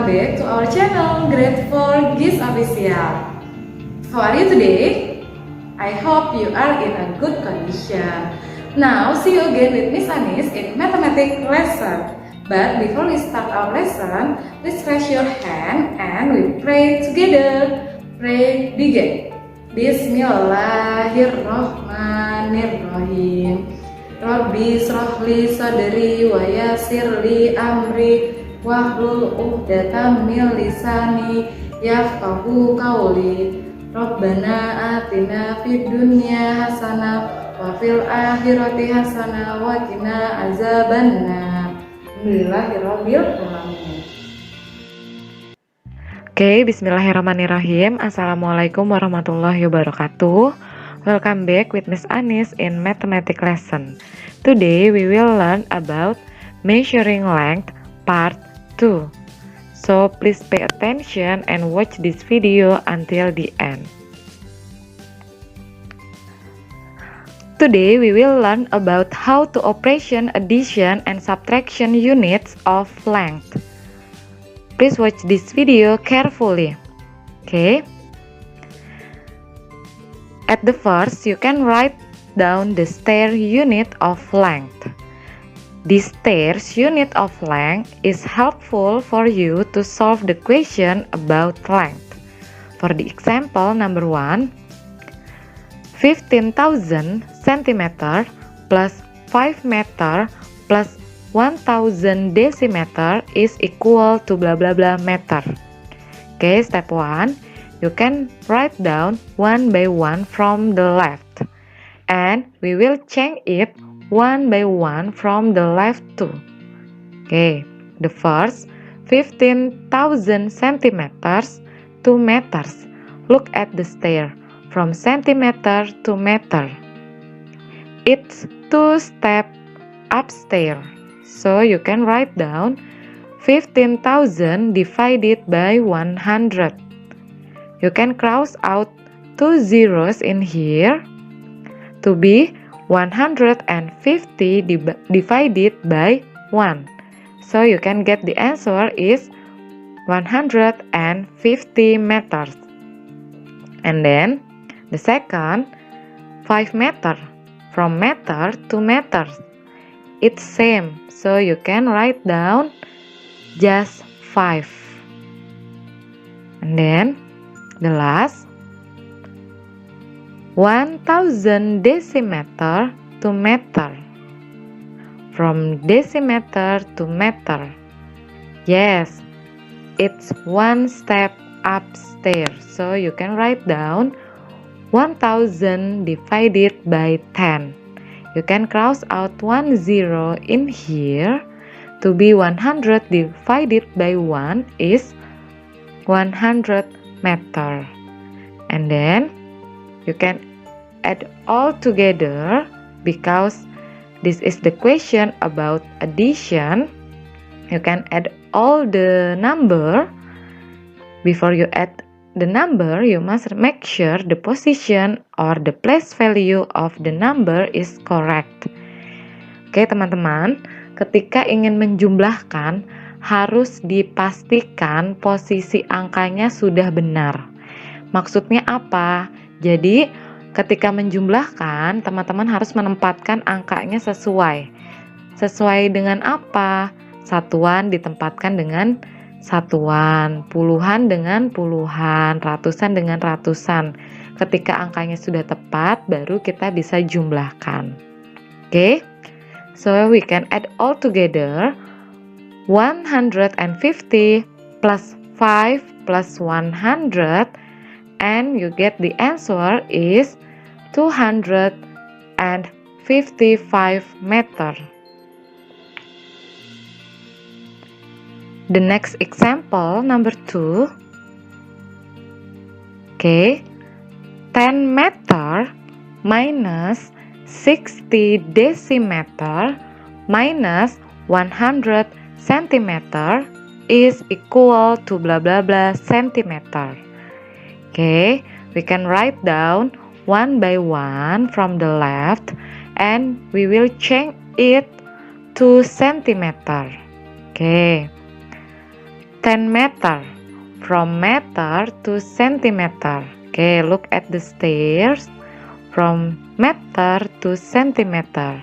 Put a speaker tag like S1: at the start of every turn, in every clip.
S1: welcome back to our channel Grade 4 GIS Official. How are you today? I hope you are in a good condition. Now, see you again with Miss Anis in mathematics lesson. But before we start our lesson, please raise your hand and we pray together. Pray begin. Bismillahirrahmanirrahim. Rabbi shrahli sadri wa yassirli amri wahlul 'uqdatam min lisani yafqahu qawli. Rabbana atina fid dunya hasanah wa fil akhirati hasanah wa qina azabannar. Alhamdulillahirabbil alamin.
S2: Oke, bismillahirrahmanirrahim. Assalamualaikum warahmatullahi wabarakatuh. Welcome back with Miss Anis in mathematics lesson. Today we will learn about measuring length part 2. So please pay attention and watch this video until the end. Today we will learn about how to operation addition and subtraction units of length. Please watch this video carefully. Okay? At the first, you can write down the stair unit of length. This stairs unit of length is helpful for you to solve the question about length. For the example number 1, 15,000 centimeter plus 5 meter plus 1,000 decimeter is equal to blah blah blah meter. Okay, step 1. You can write down one by one from the left, and we will change it one by one from the left too. Okay, the first 15,000 centimeters to meters. Look at the stair from centimeter to meter. It's 2 step upstairs, so you can write down 15,000 divided by 100. You can cross out 2 zeros in here to be 150 divided by 1. So you can get the answer is 150 meters. And then the second 5 meter from meter to meters. It's same. So you can write down just 5. And then the last 1,000 decimeter to meter. From decimeter to meter. Yes, it's 1 step upstairs. So you can write down 1,000 divided by 10. You can cross out 1 zero in here to be 100 divided by 1 is 100 meter. And then you can add all together because this is the question about addition. You can add all the number. Before you add the number, you must make sure the position or the place value of the number is correct. Oke teman-teman, ketika ingin menjumlahkan harus dipastikan posisi angkanya sudah benar. Maksudnya apa? Jadi ketika menjumlahkan, teman-teman harus menempatkan angkanya sesuai. Sesuai dengan apa? Satuan ditempatkan dengan satuan, puluhan dengan puluhan, ratusan dengan ratusan. Ketika angkanya sudah tepat, baru kita bisa jumlahkan. Oke? So we can add all together 150 plus 5 plus 100, and you get the answer is 255 meter. The next example, number 2. Okay, 10 meter minus 60 decimeter minus 100 centimeter is equal to blah blah blah centimeter. Okay, we can write down one by one from the left and we will change it to centimeter. Okay, 10 meter. From meter to centimeter. Okay, look at the stairs. From meter to centimeter.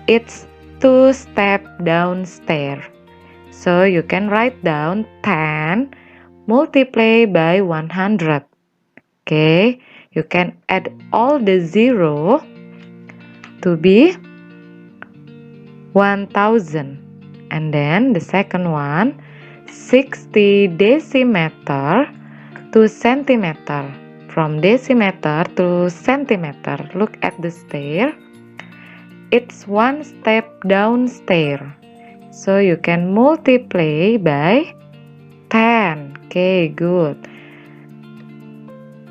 S2: It's 2 step downstairs. So you can write down 10 multiply by 100. Okay, you can add all the zero to be 1000. And then the second one, 60 decimeter to centimeter. From decimeter to centimeter. Look at the stair. It's 1 step downstairs. So you can multiply by 10. Okay, good.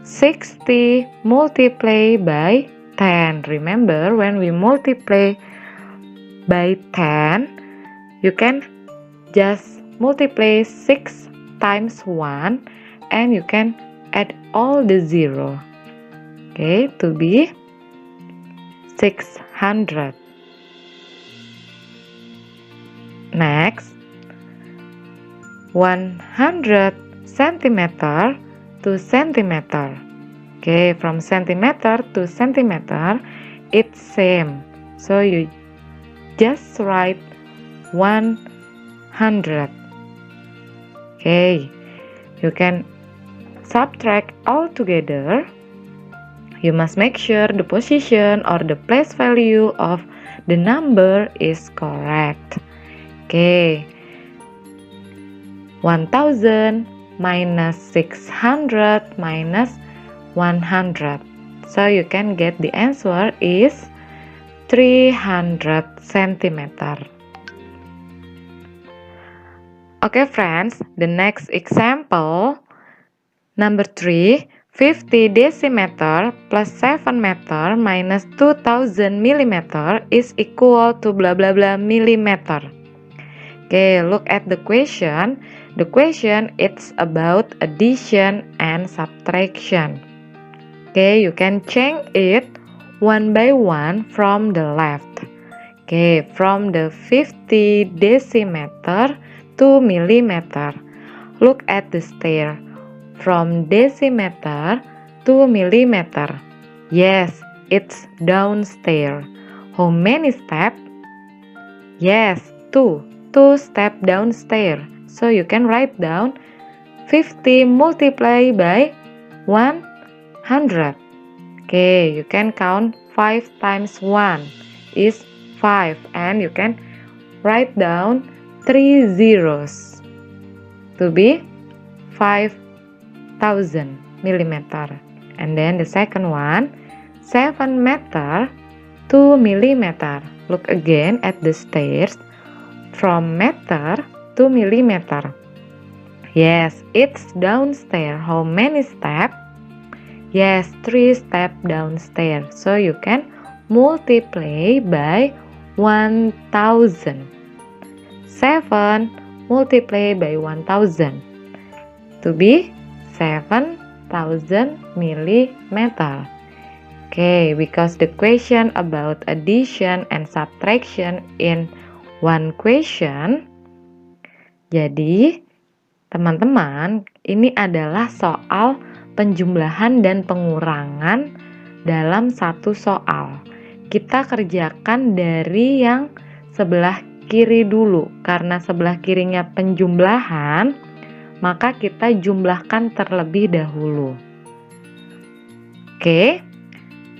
S2: 60 multiply by 10. Remember, when we multiply by 10, you can just multiply 6 times 1 and you can add all the zero. Okay, to be 600. Next, 100 centimeter to centimeter. Okay, from centimeter to centimeter, it's same. So you just write 100. Okay, you can subtract all together. You must make sure the position or the place value of the number is correct. Okay, 1000 minus 600 minus 100. So you can get the answer is 300 centimeter. Okay friends, the next example, number 3, 50 decimeter plus 7 meter minus 2000 millimeter is equal to blah blah blah millimeter. Okay, look at the question. The question it's about addition and subtraction. Okay, you can change it one by one from the left. Okay, from the 50 decimeter to millimeter. Look at the stair. From decimeter to millimeter. Yes, it's downstairs. How many steps? Yes, 2. 2 steps downstairs. So you can write down 50 multiply by 100. Okay, you can count 5 times 1 is 5. And you can write down 3 zeros to be 5,000 millimeter. And then the second one, 7 meter to millimeter. Look again at the stairs. From meter to millimeter. Yes, it's downstairs. How many steps? Yes, 3 steps downstairs. So you can multiply by 1000. 7 multiply by 1000 to be 7,000 millimeter. Okay, because the question about addition and subtraction in one question. Jadi, teman-teman, ini adalah soal penjumlahan dan pengurangan dalam satu soal. Kita kerjakan dari yang sebelah kiri dulu. Karena sebelah kirinya penjumlahan, maka kita jumlahkan terlebih dahulu. Okay?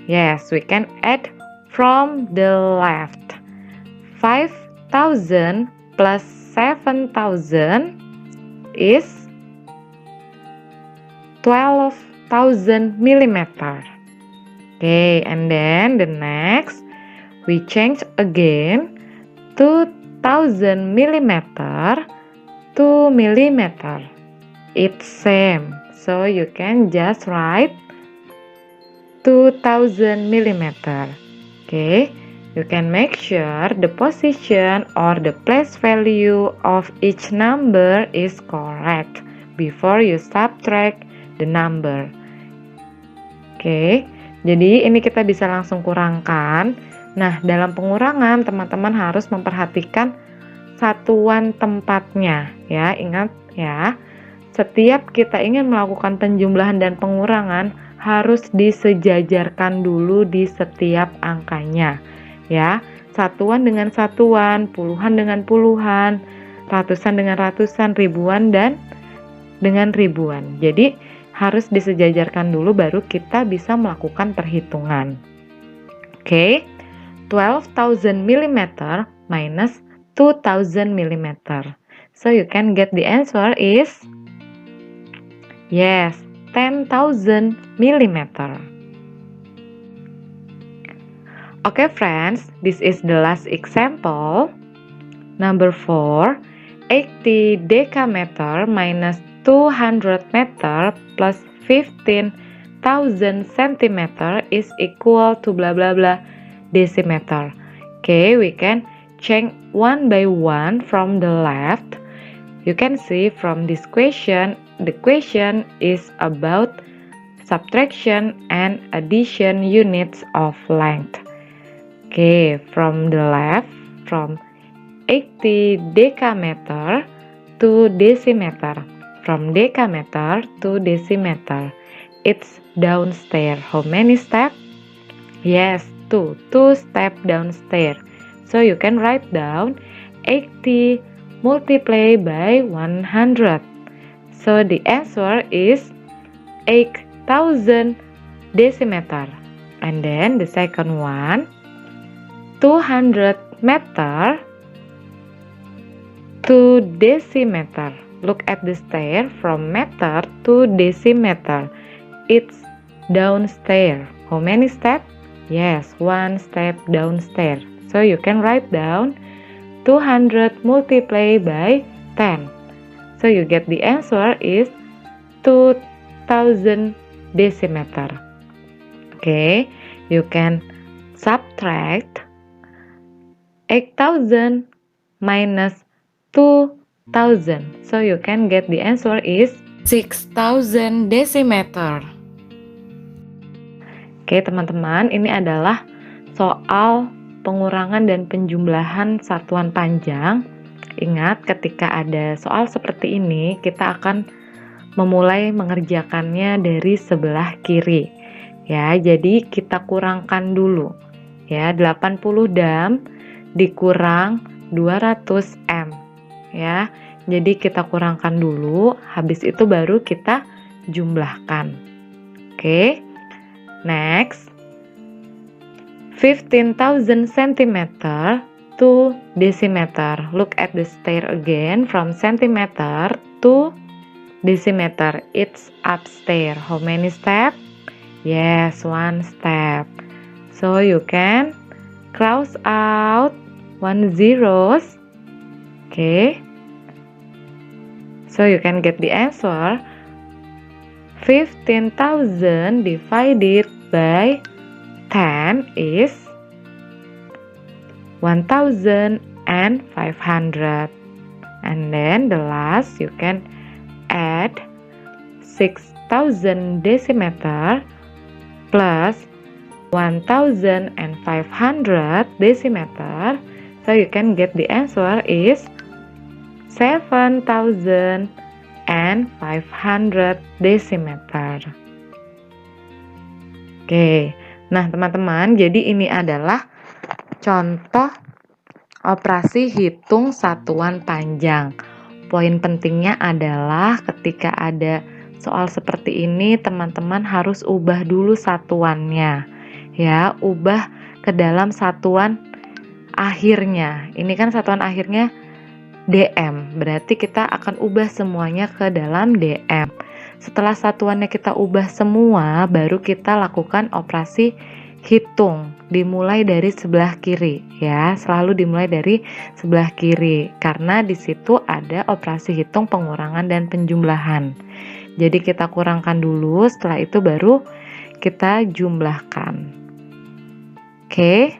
S2: Yes, we can add from the left. 5,000 plus 7,000 is 12,000 millimeter. Okay, and then the next we change again 2,000 millimeter to millimeter. It's same, so you can just write 2,000 millimeter. Okay. You can make sure the position or the place value of each number is correct before you subtract the number. Oke, jadi ini kita bisa langsung kurangkan. Nah, dalam pengurangan teman-teman harus memperhatikan satuan tempatnya ya. Ingat ya. Setiap kita ingin melakukan penjumlahan dan pengurangan harus disejajarkan dulu di setiap angkanya, ya. Satuan dengan satuan, puluhan dengan puluhan, ratusan dengan ratusan, ribuan dan dengan ribuan. Jadi harus disejajarkan dulu baru kita bisa melakukan perhitungan. Oke, 12,000 mm minus 2,000 mm. So you can get the answer is yes, 10,000 mm. Okay friends, this is the last example. Number 4, 80 decameter minus 200 meter plus 15,000 centimeter is equal to blah blah blah decimeter. Okay, we can check one by one from the left. You can see from this question, the question is about subtraction and addition units of length. Okay, from the left, from 80 decameter to decimeter. From decameter to decimeter. It's downstairs. How many steps? Yes, 2. 2 steps downstairs. So you can write down 80 multiplied by 100. So the answer is 8,000 decimeter. And then the second one, 200 meter to decimeter. Look at the stair from meter to decimeter. It's downstairs. How many steps? Yes, 1 step downstairs. So you can write down 200 multiplied by 10. So you get the answer is 2,000 decimeter. Okay, you can subtract 8,000 minus 2,000. So you can get the answer is 6,000 decimeter. Oke teman-teman, ini adalah soal pengurangan dan penjumlahan satuan panjang. Ingat, ketika ada soal seperti ini, kita akan memulai mengerjakannya dari sebelah kiri. Ya, jadi kita kurangkan dulu. Ya, 80 dam dikurang 200 m. Ya, jadi kita kurangkan dulu, habis itu baru kita jumlahkan. Oke, next, 15,000 cm to decimeter. Look at the stair again, from centimeter to decimeter. It's upstairs. How many steps? Yes, 1 step. So you can cross out 1 zeros. Okay, so you can get the answer 15,000 divided by 10 is 1,500. And then the last you can add 6,000 decimeter plus 1,500 decimeter. So you can get the answer is 7,500 decimeter. Oke, nah teman-teman, jadi ini adalah contoh operasi hitung satuan panjang. Poin pentingnya adalah ketika ada soal seperti ini, teman-teman harus ubah dulu satuannya. Ya, ubah ke dalam satuan akhirnya. Ini kan satuan akhirnya DM, berarti kita akan ubah semuanya ke dalam DM. Setelah satuannya kita ubah semua, baru kita lakukan operasi hitung. Dimulai dari sebelah kiri, ya, selalu dimulai dari sebelah kiri, karena di situ ada operasi hitung pengurangan dan penjumlahan. Jadi kita kurangkan dulu, setelah itu baru kita jumlahkan. Oke.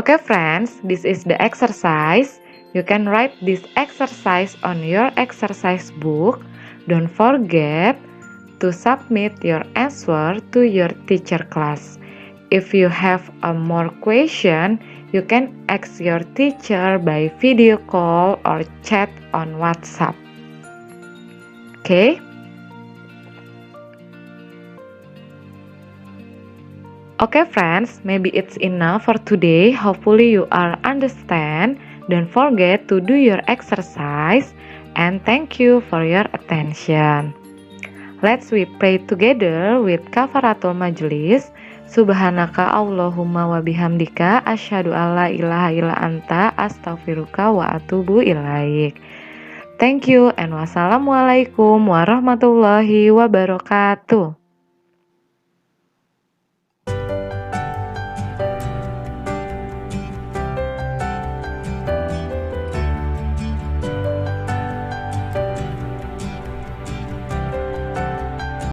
S2: Okay friends, this is the exercise. You can write this exercise on your exercise book. Don't forget to submit your answer to your teacher class. If you have a more question, You can ask your teacher by video call or chat on WhatsApp. Okay? Okay friends, maybe it's enough for today. Hopefully you are understand. Don't forget to do your exercise and thank you for your attention. Let's we pray together with kafaratul majlis. Subhanaka Allahumma wa bihamdika asyhadu alla ilaha illa anta astaghfiruka wa atubu ilaik. Thank you and wassalamualaikum warahmatullahi wabarakatuh.